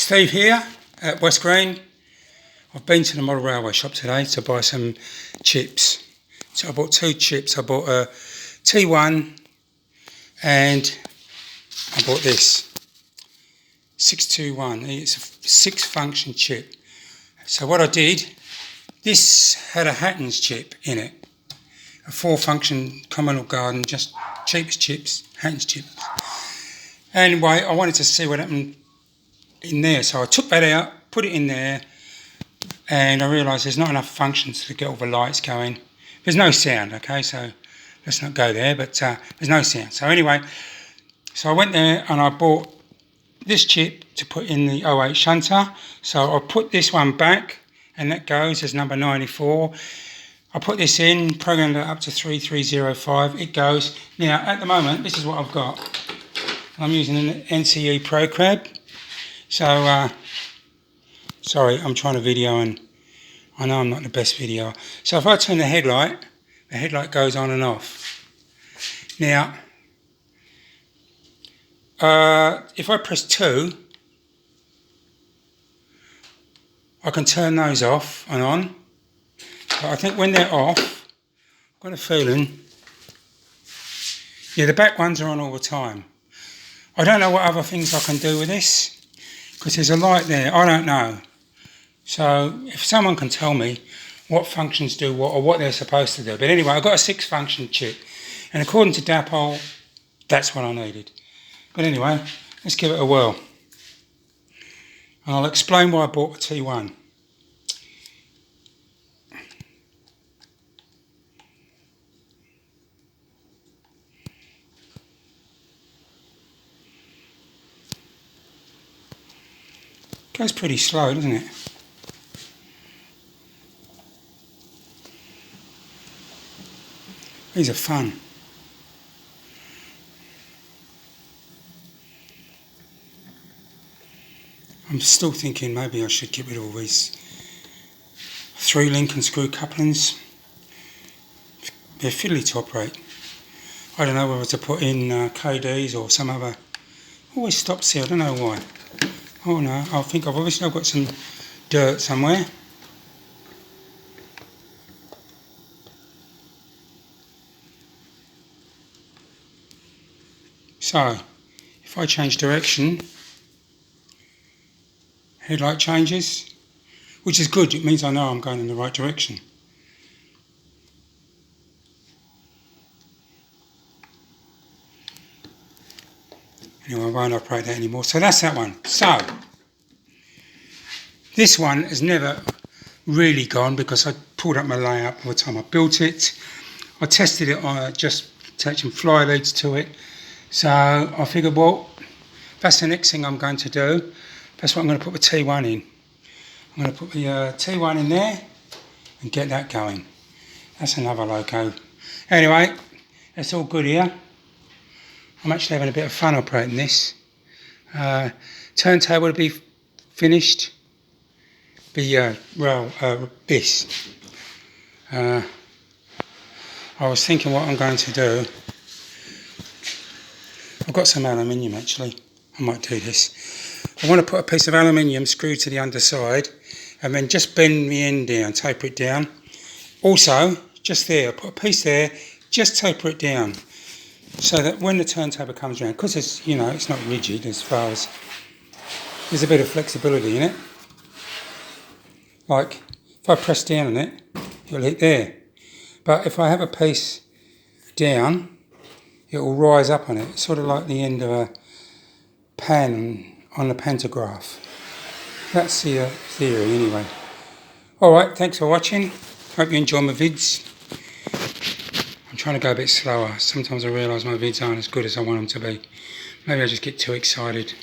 Steve here at West Green. I've been to the model railway shop today to buy some chips. So I bought two chips. I bought a T1 and I bought this 621. It's a 6-function chip. So what I did, this had a Hattons chip in it, a 4-function Commonwealth Garden, just cheapest chips, Hattons chips. Anyway, I wanted to see what happened in there, so I took that out, put it in there, and I realised there's not enough functions to get all the lights going. There's no sound, okay, so let's not go there, but there's no sound. So anyway, so I went there and I bought this chip to put in the 08 shunter. So I put this one back, and that goes as number 94. I put this in, programmed it up to 3305, it goes. Now, at the moment, this is what I've got. I'm using an NCE Pro Crab. So, sorry, I'm trying to video and I know I'm not the best video. So if I turn the headlight goes on and off. Now, if I press 2, I can turn those off and on. But I think when they're off, I've got a feeling, yeah, the back ones are on all the time. I don't know what other things I can do with this, because there's a light there, I don't know. So if someone can tell me what functions do what or what they're supposed to do. But anyway, I've got a 6-function chip, and according to Dapol, that's what I needed. But anyway, let's give it a whirl. And I'll explain why I bought a T1. Goes pretty slow, doesn't it? These are fun. I'm still thinking maybe I should get rid of all these 3 link and screw couplings. They're fiddly to operate. I don't know whether to put in KDs or some other. Always stops here, I don't know why. Oh no, I think I've obviously got some dirt somewhere. So, if I change direction, headlight changes, which is good, it means I know I'm going in the right direction. Anyway, I won't operate that anymore. So that's that one. So, this one has never really gone because I pulled up my layout by the time I built it. I tested it on just attaching fly leads to it. So I figured, well, that's the next thing I'm going to do. That's what I'm going to put the T1 in. I'm going to put the T1 in there and get that going. That's another loco. Anyway, that's all good here. I'm actually having a bit of fun operating this. Turntable will be finished. This. I was thinking what I'm going to do. I've got some aluminium actually. I might do this. I want to put a piece of aluminium screwed to the underside and then just bend the end down, taper it down. Also, just there, put a piece there, just taper it down. So that when the turntable comes around, because it's, you know, it's not rigid as far as, there's a bit of flexibility in it. Like, if I press down on it, it'll hit there. But if I have a piece down, it will rise up on it. It's sort of like the end of a pan on the pantograph. That's the theory anyway. Alright, thanks for watching. Hope you enjoy my vids. I'm trying to go a bit slower. Sometimes I realise my vids aren't as good as I want them to be. Maybe I just get too excited.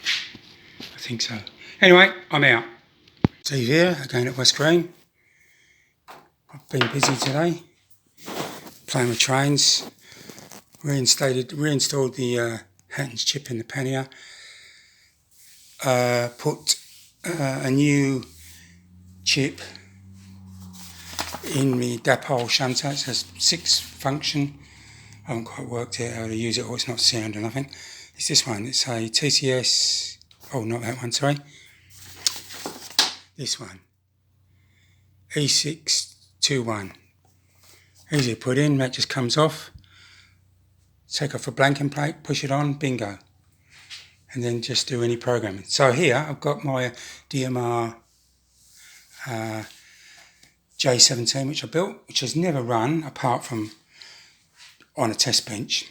I think so. Anyway, I'm out. Steve here, again at West Green. I've been busy today. Playing with trains. Reinstalled the Hattons chip in the pannier. Put a new chip in the Dapol shunter. It says 6-function. I haven't quite worked out how to use it, or it's not sound or nothing. It's this one. It's a TCS. Oh, not that one, sorry. this one, E621. Easy to put in, that just comes off. Take off a blanking plate, push it on, bingo. And then just do any programming. So here I've got my DMR J17 which I built, which has never run apart from on a test bench.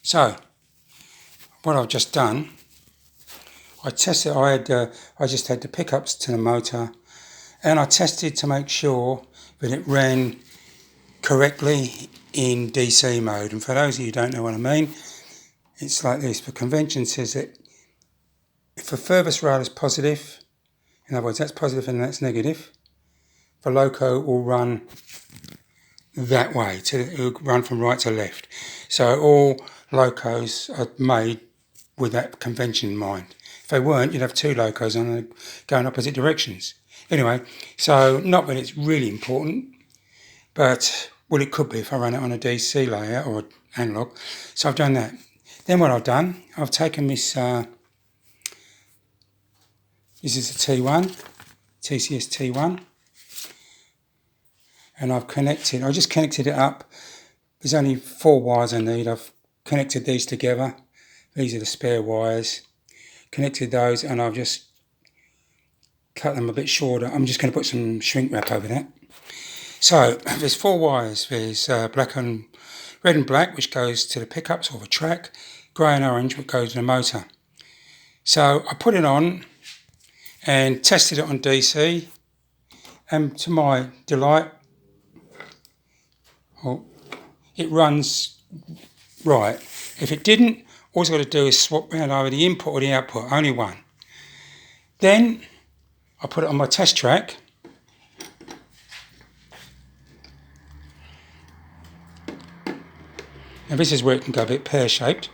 So what I've just done, I tested, I just had the pickups to the motor, and I tested to make sure that it ran correctly in DC mode. And for those of you who don't know what I mean, it's like this. The convention says that if the furthest rail is positive, in other words that's positive and that's negative, the loco will run that way, it will run from right to left. So all locos are made with that convention in mind. If they weren't, you'd have two locos on going opposite directions. Anyway, so not that it's really important, but well, it could be if I run it on a DC layout or analog. So I've done that. Then what I've done, I've taken this, this is a T1, TCS T1, and I just connected it up. There's only 4 wires I need. I've connected these together. These are the spare wires. Connected those, and I've just cut them a bit shorter. I'm just going to put some shrink wrap over that. So there's 4 wires. There's red and black, which goes to the pickups or the track, grey and orange, which goes to the motor. So I put it on and tested it on DC, and to my delight, it runs right. If it didn't, all I've got to do is swap around over the input or the output, only one. Then I put it on my test track. Now this is where it can go a bit pear-shaped.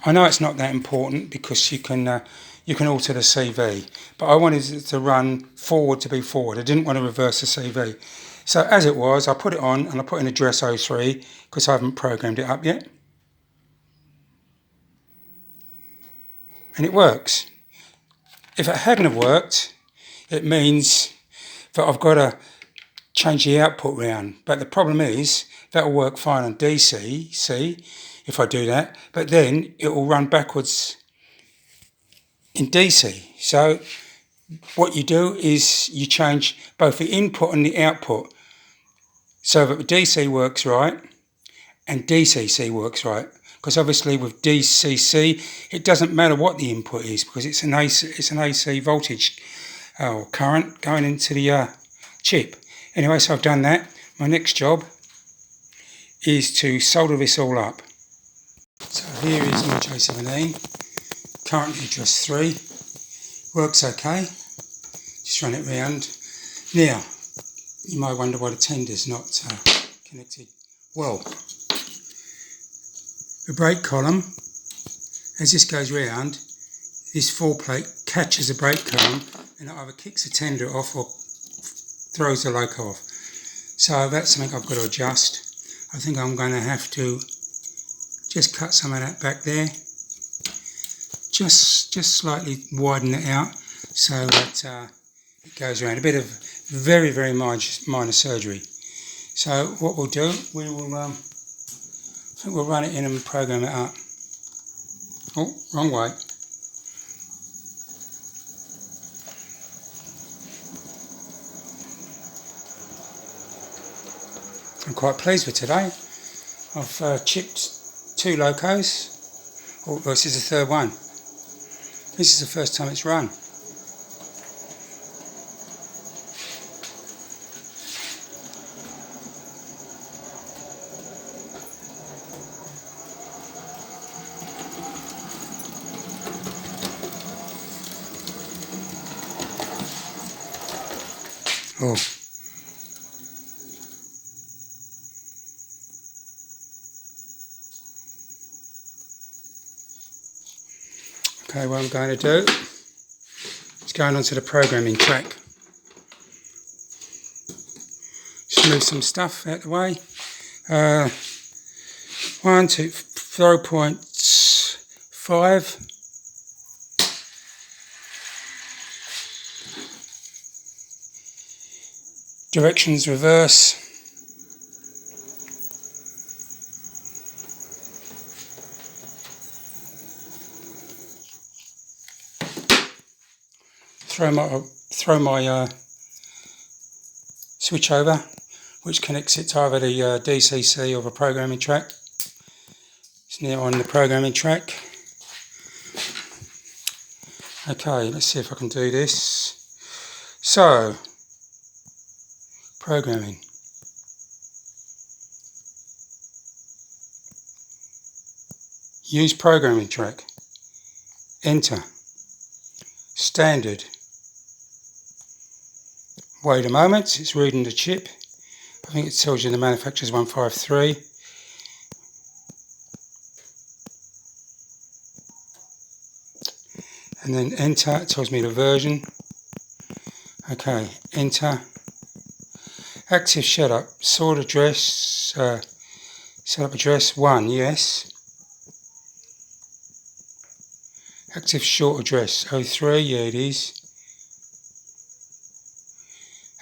I know it's not that important because you can alter the CV, but I wanted it to run forward to be forward. I didn't want to reverse the CV. So as it was, I put it on and I put in address 03 because I haven't programmed it up yet. And it works. If it hadn't have worked, it means that I've got to change the output round. But the problem is that'll work fine on DC, see, if I do that, but then it will run backwards in DC. So what you do is you change both the input and the output so that the DC works right and DCC works right. Because obviously with DCC, it doesn't matter what the input is because it's an AC voltage or current going into the chip. Anyway, so I've done that. My next job is to solder this all up. So here is my J17, currently address 3, works okay, just run it round. Now, you might wonder why the tender's not connected well. The brake column, as this goes round, this 4 plate catches the brake column and it either kicks the tender off or throws the loco off. So that's something I've got to adjust. I think I'm going to have to just cut some of that back there, just slightly widen it out so that it goes around. A bit of very, very minor surgery. So what we'll do, we will, I think we'll run it in and program it up. Oh, wrong way. I'm quite pleased with today. I've chipped 2 locos. Oh, this is the 3rd one. This is the first time it's run. Oh. Okay, what I'm going to do is going onto the programming track. Just move some stuff out of the way. 1, 2, 0.5. Directions reverse. Throw my switch over, which connects it to either the DCC or the programming track. It's now on the programming track. Okay, let's see if I can do this. So, programming. Use programming track. Enter. Standard. Wait a moment, it's reading the chip. I think it tells you the manufacturer's 153. And then enter, it tells me the version. Okay, enter. Active setup, sort address, setup address 1, yes. Active short address 03, yeah it is.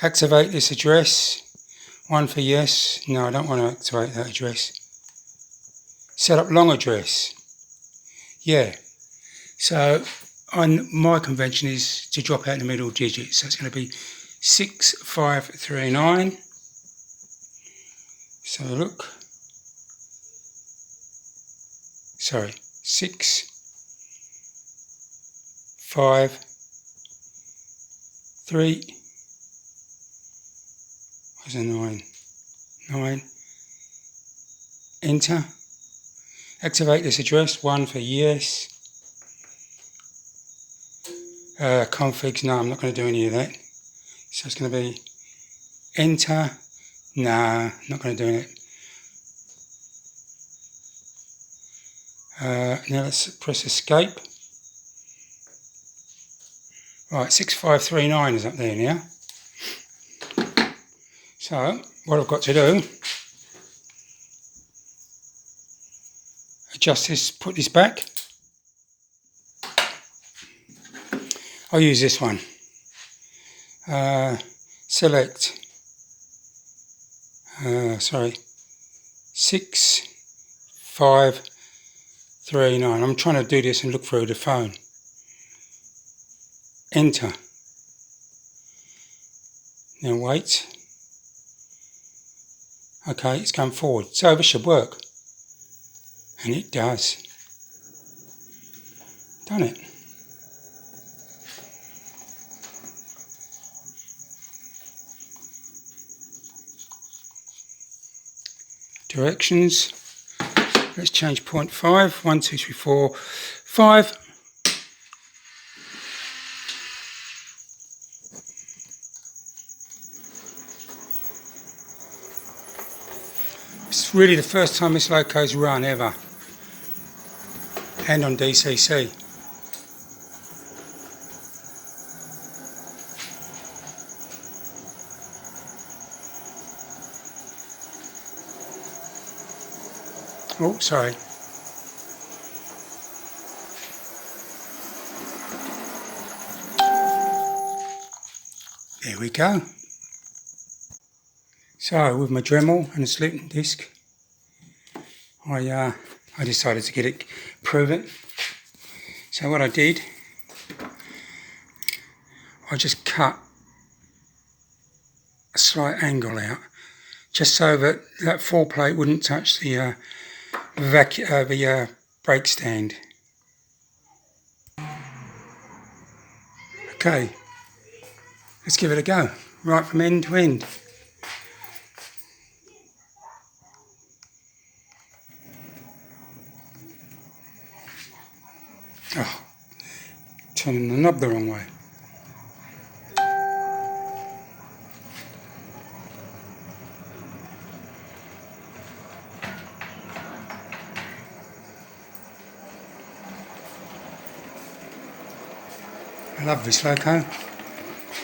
Activate this address, 1 for yes. No, I don't want to activate that address. Set up long address, yeah. So my convention is to drop out the middle digits, so it's going to be 6539. So look, sorry, 6 5 3. Where's a 9? 9. Enter. Activate this address. 1 for yes. Configs. No, I'm not going to do any of that. So it's going to be enter. Nah, not going to do it. Now let's press escape. Right, 6539 is up there now. So what I've got to do, adjust this, put this back. I'll use this one. Select. 6539. I'm trying to do this and look through the phone. Enter. Now wait. Okay, it's going forward. So this should work. And it does. Done it. Directions. Let's change 0.5. 1, 2, 3, 4, 5. It's really the first time this loco's run ever, and on DCC. Oh, sorry. There we go. So with my Dremel and a sleeping disc, I decided to get it proven. So what I did, I just cut a slight angle out, just so that that full plate wouldn't touch the brake stand. Okay, let's give it a go, right from end to end. Oh, turning the knob the wrong way. I love this loco.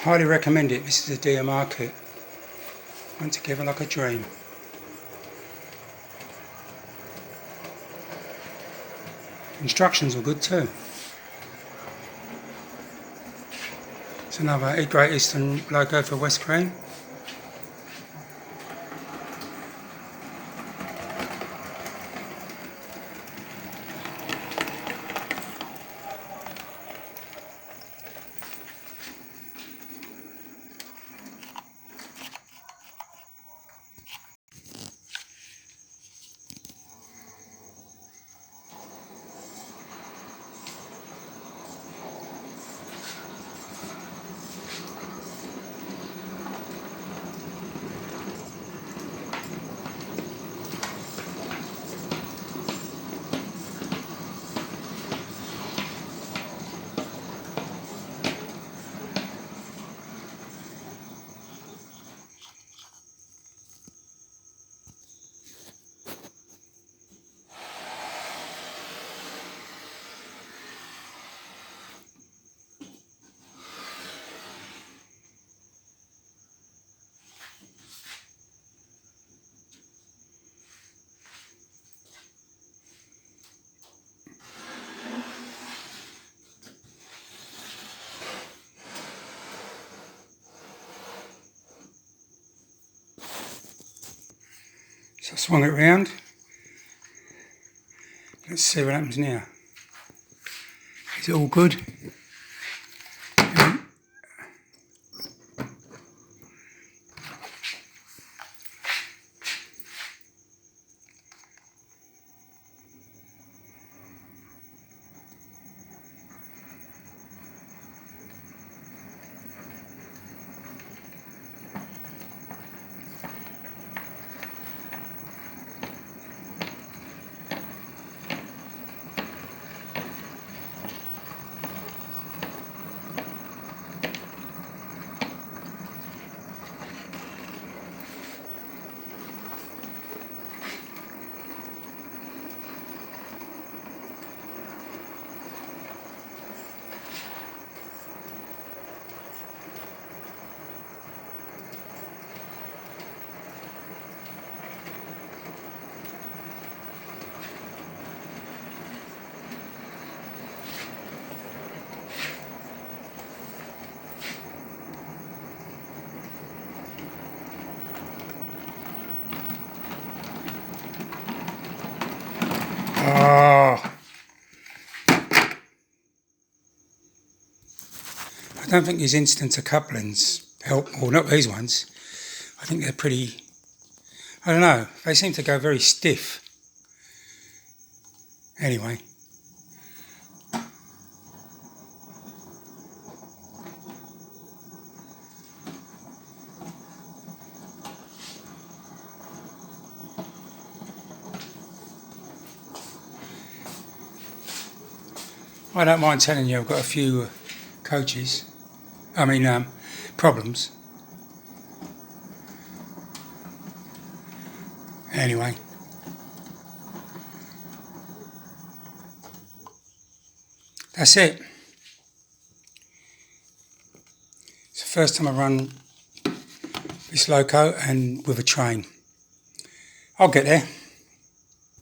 Highly recommend it. This is a DMR kit. Went together like a dream. Instructions are good too. It's another Great Eastern logo for West Crane. So I swung it round. Let's see what happens now. Is it all good? Oh, I don't think these instanter couplings help, or not these ones. I think they're pretty, I don't know, they seem to go very stiff. Anyway. I don't mind telling you I've got a few problems. Anyway. That's it. It's the first time I run this loco and with a train. I'll get there.